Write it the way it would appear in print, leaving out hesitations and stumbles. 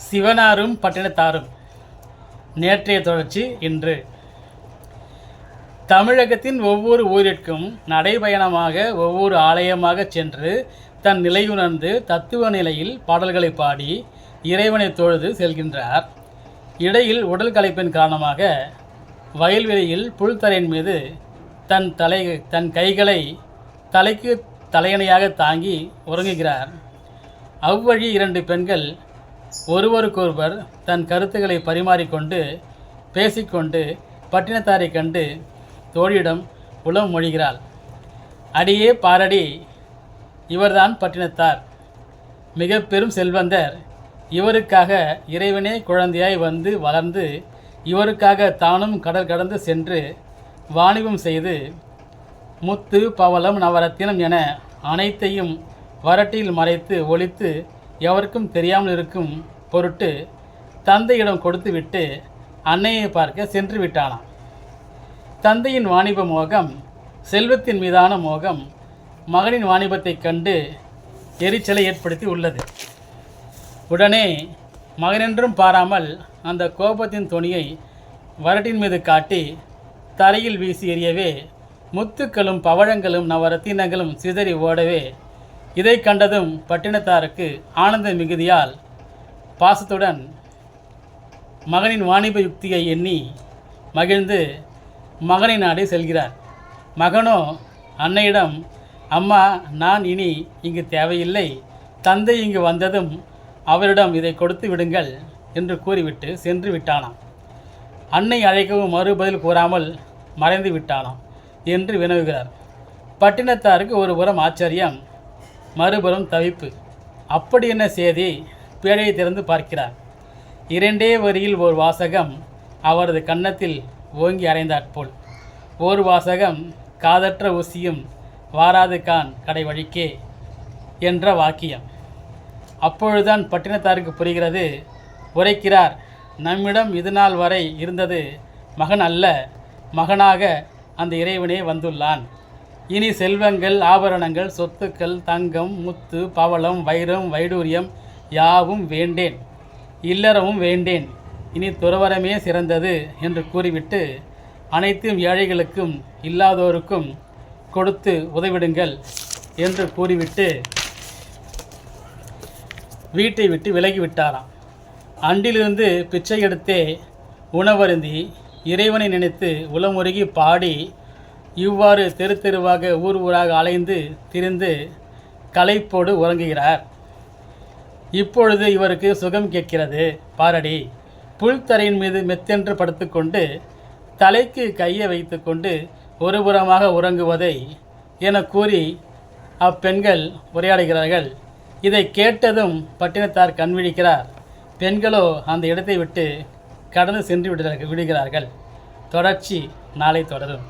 சிவனாரும் பட்டினத்தாரும் நேற்றைய தொடர்ச்சி இன்று. தமிழகத்தின் ஒவ்வொரு ஊரிற்கும் நடைபயணமாக ஒவ்வொரு ஆலயமாக சென்று தன் நிலையுணர்ந்து தத்துவ நிலையில் பாடல்களை பாடி இறைவனை தொழுது செல்கின்றார். இடையில் உடல் களைப்பின் காரணமாக வயல்வெளியில் புல்தரையின் மீது தன் கைகளை தலைக்கு தலையணையாக தாங்கி உறங்குகிறார். அவ்வழி இரண்டு பெண்கள் ஒருவருக்கொருவர் தன் கருத்துக்களை பரிமாறிக்கொண்டு பேசிக்கொண்டு பட்டினத்தாரை கண்டு தோழியிடம் உளம் மொழிகிறாள். அடியே பாரடி, இவர்தான் பட்டினத்தார், மிக பெரும் செல்வந்தர். இவருக்காக இறைவனே குழந்தையாய் வந்து வளர்ந்து இவருக்காக தானும் கடல் கடந்து சென்று வாணிபம் செய்து முத்து பவளம் நவரத்தினம் என அனைத்தையும் வரட்டியில் மறைத்து ஒழித்து எவருக்கும் தெரியாமல் இருக்கும் பொருட்டு தந்தையிடம் கொடுத்துவிட்டு அன்னையை பார்க்க சென்று விட்டானாம். தந்தையின் வாணிப மோகம், செல்வத்தின் மீதான மோகம் மகனின் வாணிபத்தை கண்டு எரிச்சலை ஏற்படுத்தி உள்ளது. உடனே மகனென்றும் பாராமல் அந்த கோபத்தின் துணியை வரட்டின் மீது காட்டி தரையில் வீசி எறியவே முத்துக்களும் பவழங்களும் நவரத்தினங்களும் சிதறி ஓடவே இதை கண்டதும் பட்டினத்தாருக்கு ஆனந்த மிகுதியால் பாசத்துடன் மகனின் வாணிப யுக்தியை எண்ணி மகிழ்ந்து மகனை நாடி செல்கிறார். மகனோ அன்னையிடம், அம்மா, நான் இனி இங்கு தேவையில்லை, தந்தை இங்கு வந்ததும் அவரிடம் இதை கொடுத்து விடுங்கள் என்று கூறிவிட்டு சென்று விட்டானாம். அன்னை அழைக்கவும் மறுபதில் கூறாமல் மறைந்து விட்டானாம் என்று வினவுகிறார். பட்டினத்தாருக்கு ஒரு புறம் ஆச்சரியம், மறுபுறம் தவிப்பு. அப்படி என்ன செய்தி? பேழையை திறந்து பார்க்கிறார். இரண்டே வரியில் ஓர் வாசகம் அவரது கன்னத்தில் ஓங்கி அறைந்தாற்போல். ஓர் வாசகம், காதற்ற ஊசியும் வாராது கான் கடை வழிக்கே என்ற வாக்கியம். அப்பொழுதுதான் பட்டினத்தாருக்கு புரிகிறது. உரைக்கிறார், நம்மிடம் இதுநாள் வரை இருந்தது மகன் அல்ல, மகனாக அந்த இறைவனே வந்துள்ளான். இனி செல்வங்கள், ஆபரணங்கள், சொத்துக்கள், தங்கம், முத்து, பவளம், வைரம், வைடூரியம் யாவும் வேண்டேன், இல்லறமும் வேண்டேன், இனி துறவரமே சிறந்தது என்று கூறிவிட்டு அனைத்தும் ஏழைகளுக்கும் இல்லாதோருக்கும் கொடுத்து உதவிடுங்கள் என்று கூறிவிட்டு வீட்டை விட்டு விலகிவிட்டாராம். அன்றிலிருந்து பிச்சை எடுத்தே உணவருந்தி இறைவனை நினைத்து உளமுருகி பாடி இவ்வாறு தெரு தெருவாக ஊர் ஊராக அலைந்து திரிந்து களைப்போடு உறங்குகிறார். இப்பொழுது இவருக்கு சுகம் கேட்கிறது. பாரடி, புல்தரையின் மீது மெத்தென்று படுத்துக்கொண்டு தலைக்கு கையை வைத்து கொண்டு ஒருபுறமாக உறங்குவதை என கூறி அப்பெண்கள் உரையாடுகிறார்கள். இதை கேட்டதும் பட்டினத்தார் கண்விழிக்கிறார். பெண்களோ அந்த இடத்தை விட்டு கடந்து சென்று விடுகிறார்கள். தொடர்ச்சி நாளை தொடரும்.